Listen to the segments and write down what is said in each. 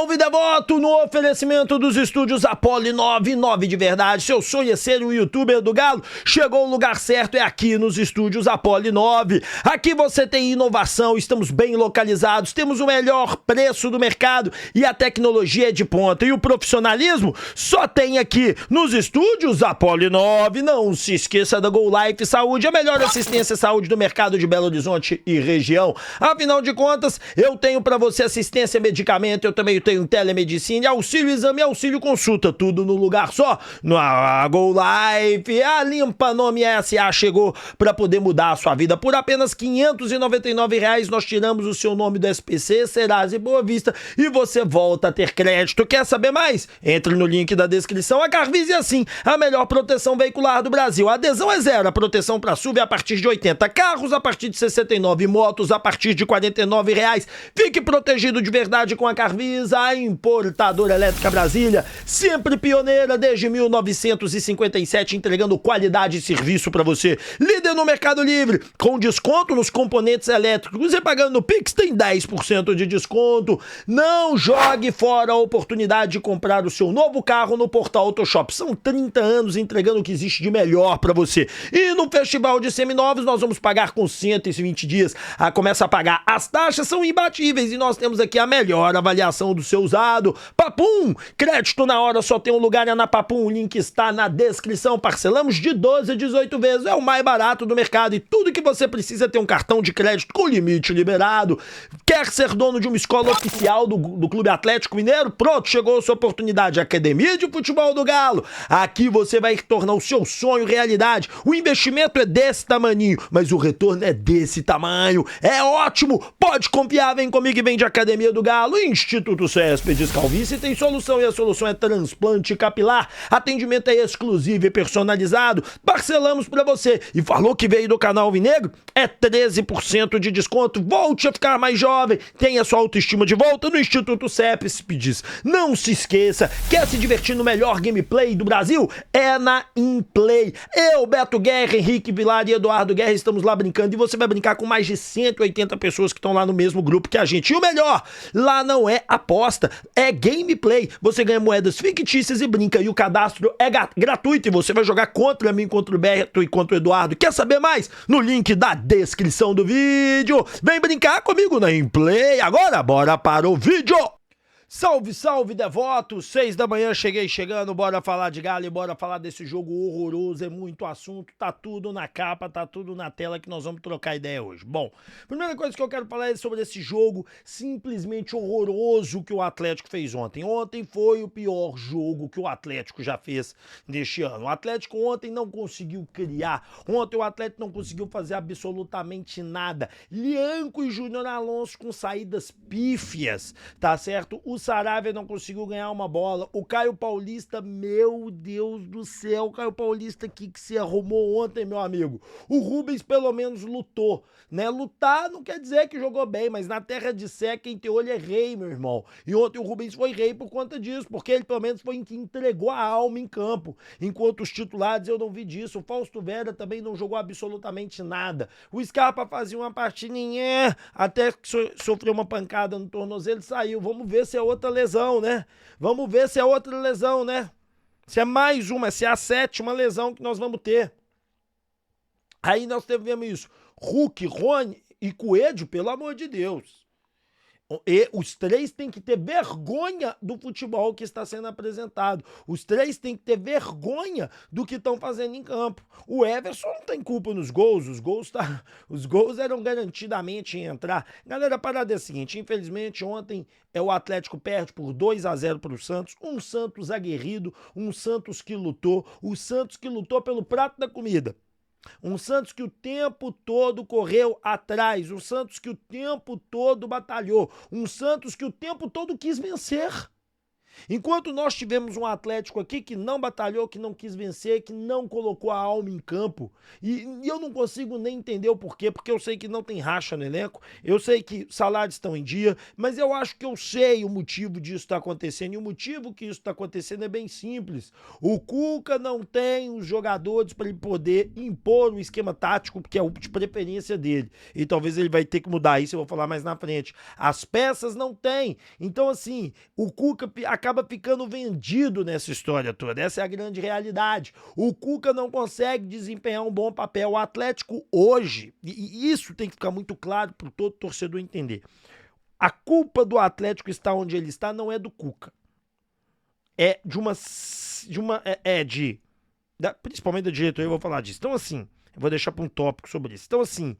salve, devoto! No oferecimento dos estúdios Apollo 99 de verdade. Seu sonho é ser um youtuber do Galo? Chegou o lugar certo, é aqui nos estúdios Apollo 9. Aqui você tem inovação, estamos bem localizados, temos o melhor preço do mercado e a tecnologia é de ponta. E o profissionalismo só tem aqui nos estúdios Apollo 9. Não se esqueça da Go Life Saúde, a melhor assistência à saúde do mercado de Belo Horizonte e região. Afinal de contas, eu tenho para você assistência, medicamento, eu também tenho telemedicina, auxílio exame, auxílio consulta, tudo no lugar só, no Go Life. A Limpa Nome SA chegou para poder mudar a sua vida. Por apenas R$ 599 nós tiramos o seu nome do SPC, Serasa e Boa Vista e você volta a ter crédito. Quer saber mais? Entre no link da descrição. A Carvise é assim, a melhor proteção veicular do Brasil. A adesão é zero, a proteção para SUV é a partir de 80, carros a partir de 69, motos a partir de R$ 49. Fique protegido de verdade com a Carvisa, a importadora elétrica Brasília, sempre pioneira desde 1957, entregando qualidade e serviço para você. Líder no Mercado Livre, com desconto nos componentes elétricos e pagando no Pix tem 10% de desconto. Não jogue fora a oportunidade de comprar o seu novo carro no Portal Autoshop. São 30 anos entregando o que existe de melhor para você. E no Festival de Seminovos nós vamos pagar com 120 dias. Começa a pagar. As taxas são imbatíveis e nós temos aqui a melhor avaliação do seu usado. Papum! Crédito na hora, só tem um lugar, é na Papum. O link está na descrição. Parcelamos de 12 a 18 vezes. É o mais barato do mercado e tudo que você precisa é ter um cartão de crédito com limite liberado. Quer ser dono de uma escola oficial do Clube Atlético Mineiro? Pronto, chegou a sua oportunidade. Academia de Futebol do Galo. Aqui você vai tornar o seu sonho realidade. O investimento é desse tamaninho, mas o retorno é desse tamanho. É ótimo! Pode confiar, vem comigo e vem de Academia do Galo. Instituto Céspedes Calvície tem solução e a solução é transplante capilar. Atendimento é exclusivo e personalizado. Parcelamos pra você. E falou que veio do canal Alvinegro? É 13% de desconto. Volte a ficar mais jovem. Tenha sua autoestima de volta no Instituto Céspedes. Não se esqueça, quer se divertir no melhor gameplay do Brasil? É na Inplay. Eu, Beto Guerra, Henrique Vilar e Eduardo Guerra estamos lá brincando e você vai brincar com mais de 180 pessoas que estão lá no mesmo grupo que a gente. E o melhor, lá não é aposta, é gameplay. Você ganha moedas fictícias e brinca. E o cadastro é gratuito e você vai jogar contra mim, contra o Beto e contra o Eduardo. Quer saber mais? No link da descrição do vídeo. Vem brincar comigo na Inplay. Agora, bora para o vídeo. Salve, salve, devotos! 6 da manhã, chegando, bora falar de Galo e bora falar desse jogo horroroso, é muito assunto, tá tudo na capa, tá tudo na tela que nós vamos trocar ideia hoje. Bom, primeira coisa que eu quero falar é sobre esse jogo simplesmente horroroso que o Atlético fez ontem. Ontem foi o pior jogo que o Atlético já fez neste ano. O Atlético ontem não conseguiu criar, ontem o Atlético não conseguiu fazer absolutamente nada. Lianco e Júnior Alonso com saídas pífias, tá certo? O Saravia não conseguiu ganhar uma bola. O Caio Paulista, meu Deus do céu, o Caio Paulista que se arrumou ontem, meu amigo. O Rubens pelo menos lutou, né? Lutar não quer dizer que jogou bem, mas na terra de Sé, quem tem olho é rei, meu irmão. E ontem o Rubens foi rei por conta disso, porque ele pelo menos foi em que entregou a alma em campo. Enquanto os titulares eu não vi disso. O Fausto Vera também não jogou absolutamente nada. O Scarpa fazia uma partidinha, até que sofreu uma pancada no tornozelo e saiu. Vamos ver se é outra lesão, né? Vamos ver se é outra lesão, né? Se é mais uma, se é a 7ª lesão que nós vamos ter. Aí nós tivemos isso. Hulk, Rony e Coelho, pelo amor de Deus. E os três têm que ter vergonha do futebol que está sendo apresentado. Os três têm que ter vergonha do que estão fazendo em campo. O Everson não tem culpa nos gols. Os gols eram garantidamente em entrar. Galera, a parada é a seguinte. Infelizmente, ontem o Atlético perde por 2-0 para o Santos. Um Santos aguerrido, um Santos que lutou. O Santos que lutou pelo prato da comida. Um Santos que o tempo todo correu atrás, um Santos que o tempo todo batalhou, um Santos que o tempo todo quis vencer. Enquanto nós tivemos um Atlético aqui que não batalhou, que não quis vencer, que não colocou a alma em campo, e eu não consigo nem entender o porquê, porque eu sei que não tem racha no elenco, eu sei que salários estão em dia, mas eu acho que eu sei o motivo disso estar acontecendo, e o motivo que isso está acontecendo é bem simples. O Cuca não tem os jogadores para ele poder impor um esquema tático, que é o de preferência dele, e talvez ele vai ter que mudar isso, eu vou falar mais na frente. As peças não tem, então assim, o Cuca acaba ficando vendido nessa história toda. Essa é a grande realidade. O Cuca não consegue desempenhar um bom papel. O Atlético hoje, e isso tem que ficar muito claro para todo torcedor entender, a culpa do Atlético estar onde ele está não é do Cuca. É principalmente da diretoria, eu vou falar disso. Então assim, eu vou deixar para um tópico sobre isso. Então assim,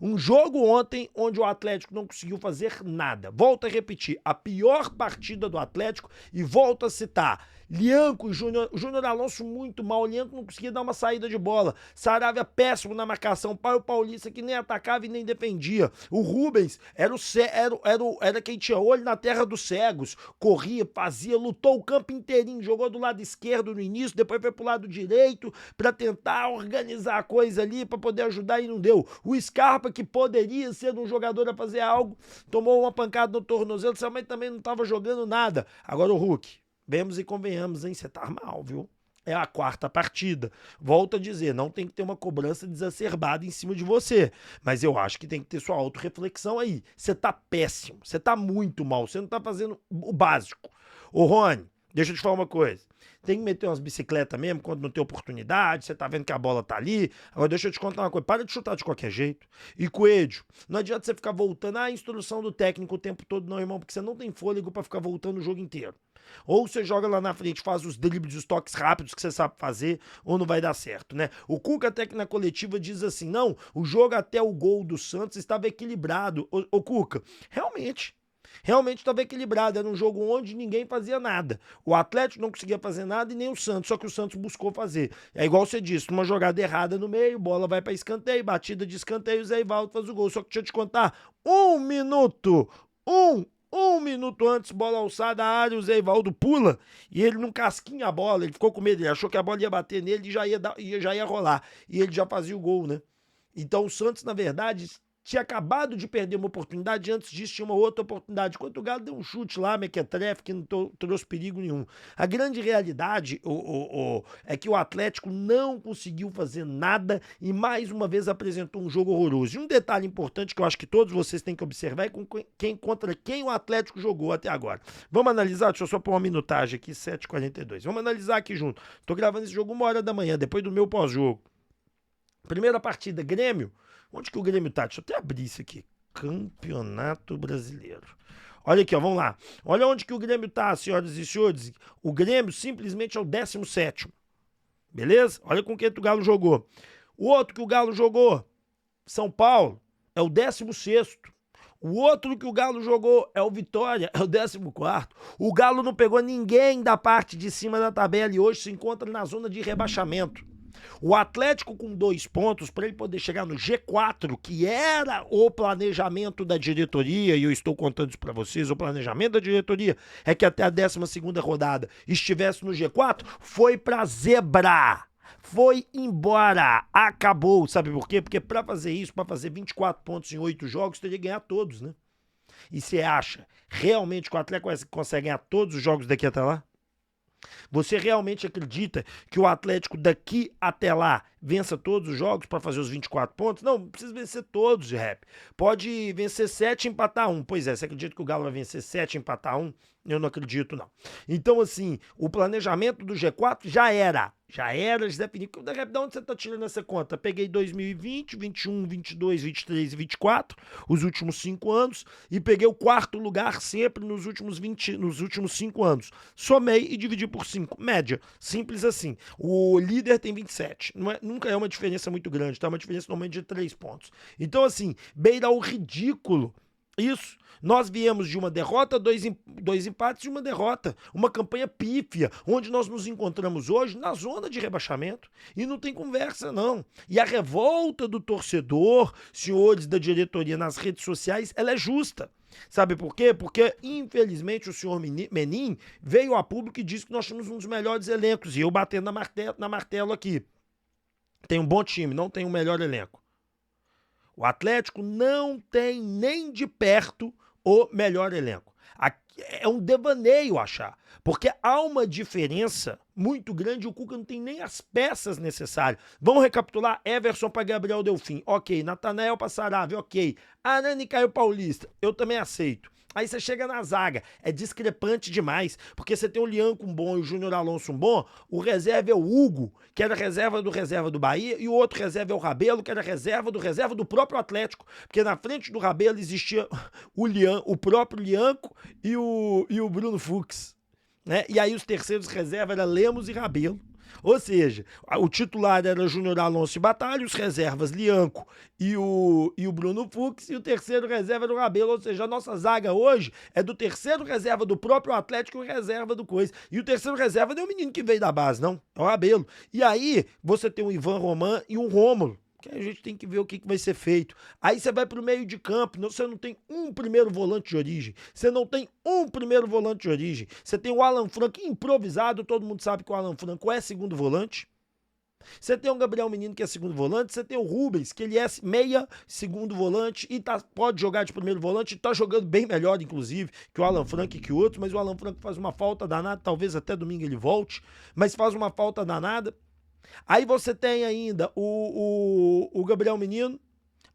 um jogo ontem onde o Atlético não conseguiu fazer nada. Volto a repetir, a pior partida do Atlético, e volto a citar, Lianco e Júnior Alonso muito mal, o Lianco não conseguia dar uma saída de bola, Saravia péssimo na marcação, Caio Paulista que nem atacava e nem defendia, o Rubens era quem tinha olho na terra dos cegos, corria, fazia, lutou o campo inteirinho, jogou do lado esquerdo no início, depois foi pro lado direito pra tentar organizar a coisa ali, pra poder ajudar e não deu. O Scarpa, que poderia ser um jogador a fazer algo, tomou uma pancada no tornozelo, mas também não tava jogando nada. Agora o Hulk, vemos e convenhamos, hein? Você tá mal, viu? É a quarta partida. Volto a dizer, não tem que ter uma cobrança desacerbada em cima de você. Mas eu acho que tem que ter sua autorreflexão aí. Você tá péssimo, você tá muito mal, você não tá fazendo o básico. Ô Rony, deixa eu te falar uma coisa. Tem que meter umas bicicletas mesmo quando não tem oportunidade, você tá vendo que a bola tá ali. Agora deixa eu te contar uma coisa, para de chutar de qualquer jeito. E Coelho, não adianta você ficar voltando a instrução do técnico o tempo todo não, irmão, porque você não tem fôlego pra ficar voltando o jogo inteiro. Ou você joga lá na frente, faz os dribles, os toques rápidos que você sabe fazer, ou não vai dar certo, né? O Cuca até que na coletiva diz assim, não, o jogo até o gol do Santos estava equilibrado. Ô Cuca, realmente estava equilibrado, era um jogo onde ninguém fazia nada. O Atlético não conseguia fazer nada e nem o Santos, só que o Santos buscou fazer. É igual você disse, uma jogada errada no meio, bola vai para escanteio, batida de escanteio, o Zé Ivaldo faz o gol. Só que deixa eu te contar, um minuto antes, bola alçada, a área, o Zé Ivaldo pula e ele não casquinha a bola, ele ficou com medo, ele achou que a bola ia bater nele e já ia rolar. E ele já fazia o gol, né? Então o Santos, na verdade, tinha acabado de perder uma oportunidade, antes disso tinha uma outra oportunidade, enquanto o Galo deu um chute lá, mequetrefe, que não trouxe perigo nenhum. A grande realidade é que o Atlético não conseguiu fazer nada e mais uma vez apresentou um jogo horroroso. E um detalhe importante que eu acho que todos vocês têm que observar é contra quem o Atlético jogou até agora. Vamos analisar, deixa eu só pôr uma minutagem aqui, 7h42. Vamos analisar aqui junto. Tô gravando esse jogo 1h da manhã, depois do meu pós-jogo. Primeira partida, Grêmio. Onde que o Grêmio tá? Deixa eu até abrir isso aqui. Campeonato Brasileiro. Olha aqui, ó, vamos lá. Olha onde que o Grêmio tá, senhoras e senhores. O Grêmio simplesmente é o 17º. Beleza? Olha com quem o Galo jogou. O outro que o Galo jogou, São Paulo, é o 16º. O outro que o Galo jogou é o Vitória, é o 14º. O Galo não pegou ninguém da parte de cima da tabela e hoje se encontra na zona de rebaixamento. O Atlético com 2 pontos para ele poder chegar no G4, que era o planejamento da diretoria, e eu estou contando isso para vocês, o planejamento da diretoria é que até a 12ª rodada estivesse no G4, foi pra zebra. Foi embora, acabou, sabe por quê? Porque para fazer isso, para fazer 24 pontos em 8 jogos, teria que ganhar todos, né? E você acha realmente que o Atlético consegue ganhar todos os jogos daqui até lá? Você realmente acredita que o Atlético daqui até lá vença todos os jogos para fazer os 24 pontos? Não, não precisa vencer todos, Rap. Pode vencer 7 e empatar 1. Pois é, você acredita que o Galo vai vencer 7 e empatar 1? Eu não acredito, não. Então, assim, o planejamento do G4 já era definido. De onde você tá tirando essa conta? Peguei 2020, 21, 22, 23 e 24, os últimos 5 anos, e peguei o 4º lugar sempre nos últimos 5 anos. Somei e dividi por 5. Média. Simples assim. O líder tem 27. Nunca é uma diferença muito grande, tá? Uma diferença normalmente de 3 pontos. Então, assim, beira o ridículo. Isso. Nós viemos de uma derrota, dois empates e uma derrota. Uma campanha pífia, onde nós nos encontramos hoje na zona de rebaixamento. E não tem conversa, não. E a revolta do torcedor, senhores da diretoria nas redes sociais, ela é justa. Sabe por quê? Porque, infelizmente, o senhor Menin veio a público e disse que nós temos um dos melhores elencos. E eu batendo na martelo aqui. Tem um bom time, não tem o melhor elenco. O Atlético não tem nem de perto o melhor elenco. É um devaneio achar, porque há uma diferença muito grande, o Cuca não tem nem as peças necessárias. Vamos recapitular: Everson para Gabriel Delfim, ok. Natanael para Saravia, ok. Arana e Caio Paulista, eu também aceito. Aí você chega na zaga, é discrepante demais, porque você tem o Lianco um bom e o Júnior Alonso um bom, o reserva é o Hugo, que era reserva do Bahia, e o outro reserva é o Rabelo, que era reserva do próprio Atlético, porque na frente do Rabelo existia o próprio Lianco e o Bruno Fux, né? E aí os terceiros reserva eram Lemos e Rabelo. Ou seja, o titular era Júnior Alonso e Batalha, os reservas Lianco e o Bruno Fux, e o terceiro reserva era o Rabelo. Ou seja, a nossa zaga hoje é do terceiro reserva do próprio Atlético e reserva do Coisa. E o terceiro reserva não é o menino que veio da base, não, é o Rabelo. E aí você tem um Ivan Roman e um Rômulo, que a gente tem que ver o que vai ser feito. Aí você vai pro meio de campo, você não tem um primeiro volante de origem. Você tem o Alan Franco improvisado, todo mundo sabe que o Alan Franco é segundo volante. Você tem o Gabriel Menino, que é segundo volante. Você tem o Rubens, que ele é meia segundo volante e pode jogar de primeiro volante. Tá jogando bem melhor, inclusive, que o Alan Franco e que outros. Mas o Alan Franco faz uma falta danada. Talvez até domingo ele volte, mas faz uma falta danada. Aí você tem ainda o Gabriel Menino,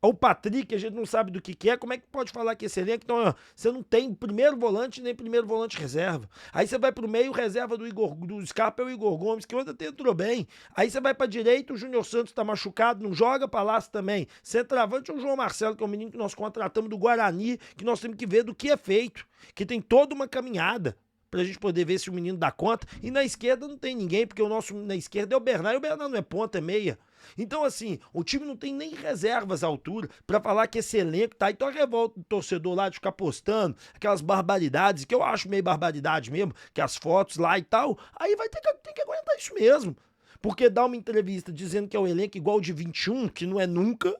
o Patrick, a gente não sabe do que é. Como é que pode falar que esse elenco? Então, ó, você não tem primeiro volante nem primeiro volante reserva. Aí você vai pro meio, reserva do Scarpa é o Igor Gomes, que ontem até entrou bem. Aí você vai pra direita, o Júnior Santos tá machucado, não joga. Palácio também. Centroavante é o João Marcelo, que é um menino que nós contratamos do Guarani, que nós temos que ver do que é feito, que tem toda uma caminhada pra gente poder ver se o menino dá conta. E na esquerda não tem ninguém, porque o nosso na esquerda é o Bernardo, e o Bernardo não é ponta, é meia. Então, assim, o time não tem nem reservas à altura pra falar que esse elenco tá. Então a revolta do torcedor lá de ficar postando aquelas barbaridades, que eu acho meio barbaridade mesmo, que as fotos lá e tal, aí vai ter que aguentar isso mesmo. Porque dá uma entrevista dizendo que é um elenco igual o de 21, que não é nunca,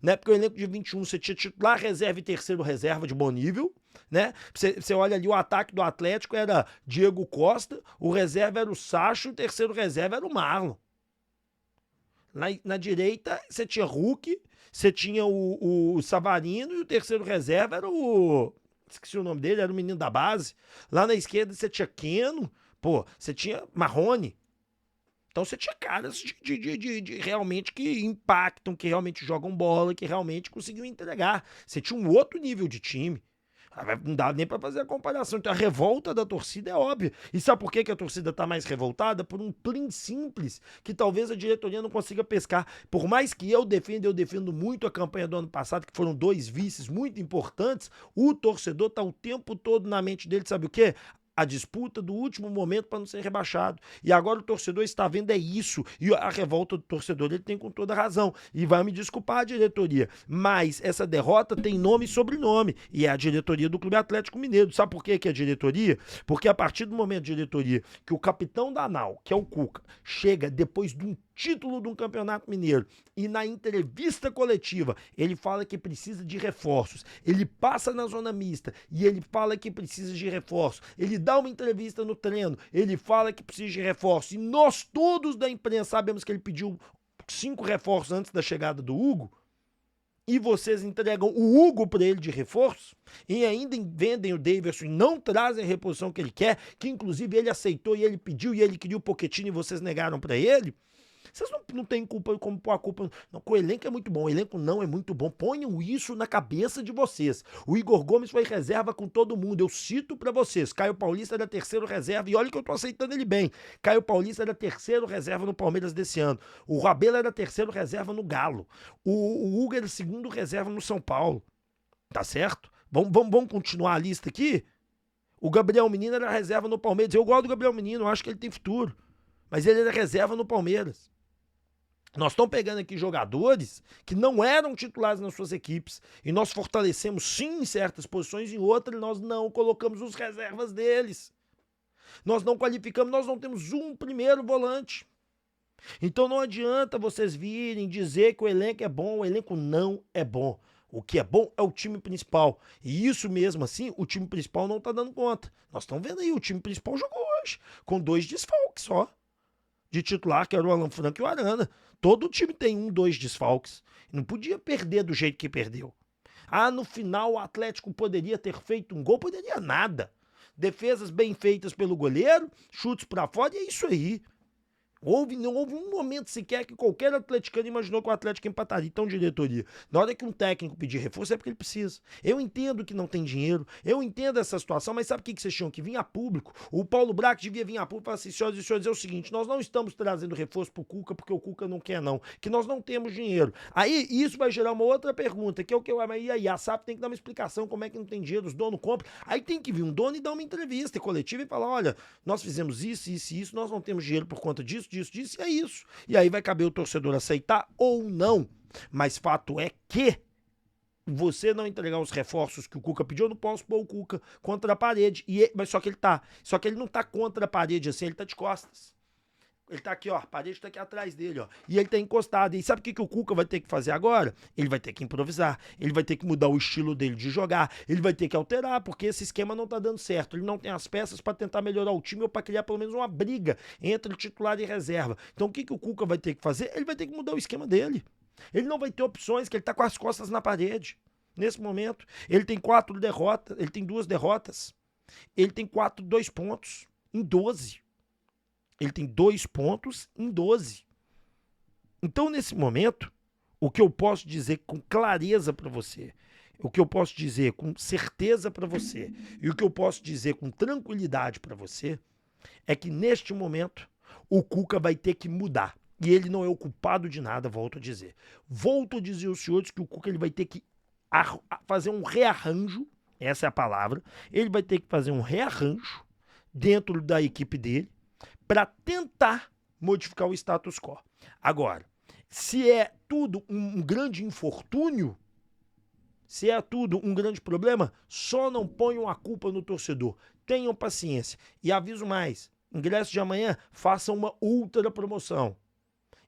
né? Porque o elenco de 21 você tinha titular, reserva e terceiro reserva de bom nível, né? Você olha ali, o ataque do Atlético era Diego Costa, o reserva era o Sacho, o terceiro reserva era o Marlon. Na direita você tinha Hulk, você tinha o Savarino, e o terceiro reserva era esqueci o nome dele, era o menino da base. Lá na esquerda você tinha Keno, você tinha Marrone. Então você tinha caras de realmente que impactam, que realmente jogam bola, que realmente conseguiam entregar. Você tinha um outro nível de time. Não dá nem pra fazer a comparação. Então a revolta da torcida é óbvia. E sabe por que a torcida tá mais revoltada? Por um plim simples que talvez a diretoria não consiga pescar. Por mais que eu defendo muito a campanha do ano passado, que foram 2 vices muito importantes, o torcedor tá o tempo todo na mente dele, sabe o quê? A disputa do último momento para não ser rebaixado. E agora o torcedor está vendo isso. E a revolta do torcedor, ele tem com toda razão. E vai me desculpar a diretoria, mas essa derrota tem nome e sobrenome. E é a diretoria do Clube Atlético Mineiro. Sabe por que é a diretoria? Porque a partir do momento de diretoria que o capitão da ANAL, que é o Cuca, chega depois de um título de um campeonato mineiro e na entrevista coletiva ele fala que precisa de reforços, ele passa na zona mista e ele fala que precisa de reforços, ele dá uma entrevista no treino, ele fala que precisa de reforços, e nós todos da imprensa sabemos que ele pediu 5 reforços antes da chegada do Hugo, e vocês entregam o Hugo para ele de reforço, e ainda vendem o Daverson e não trazem a reposição que ele quer, que inclusive ele aceitou e ele pediu e ele queria o Pochettino e vocês negaram para ele. Vocês não têm culpa como pôr a culpa. Não, o elenco é muito bom, o elenco não é muito bom. Ponham isso na cabeça de vocês. O Igor Gomes foi reserva com todo mundo. Eu cito pra vocês: Caio Paulista era terceiro reserva, e olha que eu tô aceitando ele bem. Caio Paulista era terceiro reserva no Palmeiras desse ano. O Rabelo era terceiro reserva no Galo. O Hugo era segundo reserva no São Paulo. Tá certo? Vamos continuar a lista aqui? O Gabriel Menino era reserva no Palmeiras. Eu gosto do Gabriel Menino, eu acho que ele tem futuro. Mas ele era reserva no Palmeiras. Nós estamos pegando aqui jogadores que não eram titulares nas suas equipes e nós fortalecemos sim em certas posições, em outras nós não colocamos os reservas deles. Nós não qualificamos, nós não temos um primeiro volante. Então não adianta vocês virem dizer que o elenco é bom, o elenco não é bom. O que é bom é o time principal. E isso mesmo assim, o time principal não tá dando conta. Nós estamos vendo aí, o time principal jogou hoje, com 2 desfalques só. De titular, que era o Alan Franco e o Arana. Todo time tem 1, 2 desfalques. Não podia perder do jeito que perdeu. Ah, no final o Atlético poderia ter feito um gol, poderia nada. Defesas bem feitas pelo goleiro, chutes pra fora e é isso aí. Não houve um momento sequer que qualquer atleticano imaginou que o Atlético empataria. Então, diretoria, na hora que um técnico pedir reforço é porque ele precisa. Eu entendo que não tem dinheiro, eu entendo essa situação, mas sabe o que vocês tinham que vir a público? O Paulo Brax devia vir a público e falar assim, senhoras e senhores, é o seguinte, nós não estamos trazendo reforço pro Cuca porque o Cuca não quer não, que nós não temos dinheiro. Aí, isso vai gerar uma outra pergunta, que é o que eu... E aí, a SAP tem que dar uma explicação como é que não tem dinheiro, os donos compram. Aí tem que vir um dono e dar uma entrevista coletiva e falar, olha, nós fizemos isso, isso e isso, nós não temos dinheiro por conta disso, disso, e é isso. E aí vai caber o torcedor aceitar ou não. Mas fato é que você não entregar os reforços que o Cuca pediu, eu não posso pôr o Cuca contra a parede. Mas só que ele tá. Só que ele não tá contra a parede assim, ele tá de costas. Ele tá aqui, ó, a parede tá aqui atrás dele, ó. E ele tá encostado. E sabe o que o Cuca vai ter que fazer agora? Ele vai ter que improvisar. Ele vai ter que mudar o estilo dele de jogar. Ele vai ter que alterar, porque esse esquema não tá dando certo. Ele não tem as peças pra tentar melhorar o time ou pra criar pelo menos uma briga entre titular e reserva. Então o que o Cuca vai ter que fazer? Ele vai ter que mudar o esquema dele. Ele não vai ter opções, que ele tá com as costas na parede. Nesse momento, ele tem 4 derrotas, ele tem 2 derrotas. Ele tem 2 pontos em 12. Ele tem 2 pontos em 12. Então, nesse momento, o que eu posso dizer com clareza para você, o que eu posso dizer com certeza para você e o que eu posso dizer com tranquilidade para você é que, neste momento, o Cuca vai ter que mudar. E ele não é o culpado de nada, volto a dizer. Volto a dizer aos senhores que o Cuca ele vai ter que fazer um rearranjo, essa é a palavra, ele vai ter que fazer um rearranjo dentro da equipe dele, para tentar modificar o status quo. Agora, se é tudo um grande infortúnio, se é tudo um grande problema, só não ponham a culpa no torcedor. Tenham paciência. E aviso mais, ingresso de amanhã, façam uma ultra promoção.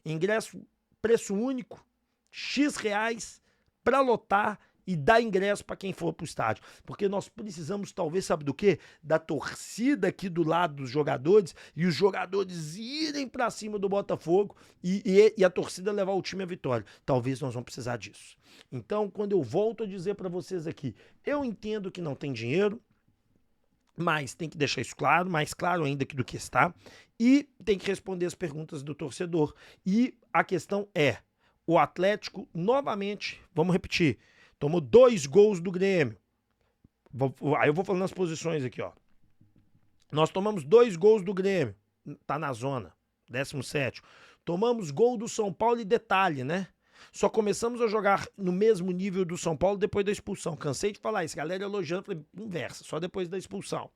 Ingresso, preço único, X reais, para lotar e dar ingresso para quem for pro estádio. Porque nós precisamos, talvez, sabe do quê? Da torcida aqui do lado dos jogadores e os jogadores irem para cima do Botafogo e a torcida levar o time à vitória. Talvez nós vamos precisar disso. Então, quando eu volto a dizer para vocês aqui, eu entendo que não tem dinheiro, mas tem que deixar isso claro, mais claro ainda do que está, e tem que responder as perguntas do torcedor. E a questão é, o Atlético, novamente, vamos repetir, tomou 2 gols do Grêmio. Aí eu vou falando as posições aqui, ó. Nós tomamos 2 gols do Grêmio. Tá na zona. 17º. Tomamos gol do São Paulo e detalhe, né? Só começamos a jogar no mesmo nível do São Paulo depois da expulsão. Cansei de falar isso. Galera elogiando. Falei, inversa. Só depois da expulsão.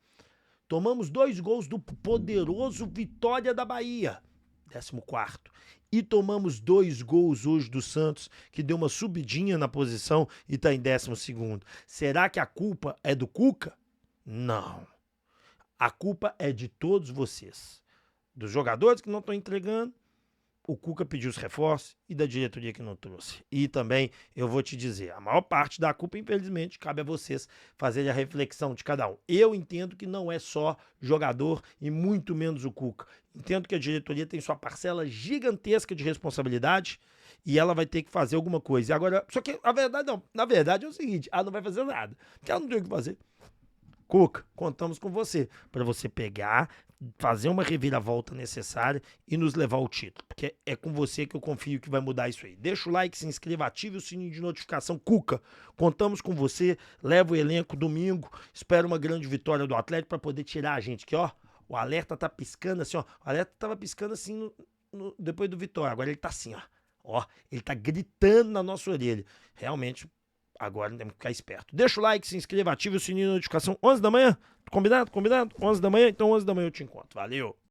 Tomamos 2 gols do poderoso Vitória da Bahia. 14º. E tomamos 2 gols hoje do Santos, que deu uma subidinha na posição e tá em 12º. Será que a culpa é do Cuca? Não. A culpa é de todos vocês. Dos jogadores que não estão entregando, o Cuca pediu os reforços e da diretoria que não trouxe. E também, eu vou te dizer, a maior parte da culpa, infelizmente, cabe a vocês fazerem a reflexão de cada um. Eu entendo que não é só jogador e muito menos o Cuca. Entendo que a diretoria tem sua parcela gigantesca de responsabilidade e ela vai ter que fazer alguma coisa. E agora, só que a verdade não. Na verdade é o seguinte, ela não vai fazer nada, porque ela não tem o que fazer. Cuca, contamos com você, para você pegar, fazer uma reviravolta necessária e nos levar ao título, porque é com você que eu confio que vai mudar isso aí. Deixa o like, se inscreva, ative o sininho de notificação. Cuca, contamos com você, leva o elenco domingo, espero uma grande vitória do Atlético para poder tirar a gente aqui, ó. O alerta tá piscando assim, ó, o alerta tava piscando assim depois do Vitória, agora ele tá assim, ó. Ó, ele tá gritando na nossa orelha. Realmente, agora temos que ficar esperto. Deixa o like, se inscreva, ative o sininho de notificação. 11 da manhã? Combinado? Combinado? 11 da manhã? Então 11 da manhã eu te encontro. Valeu!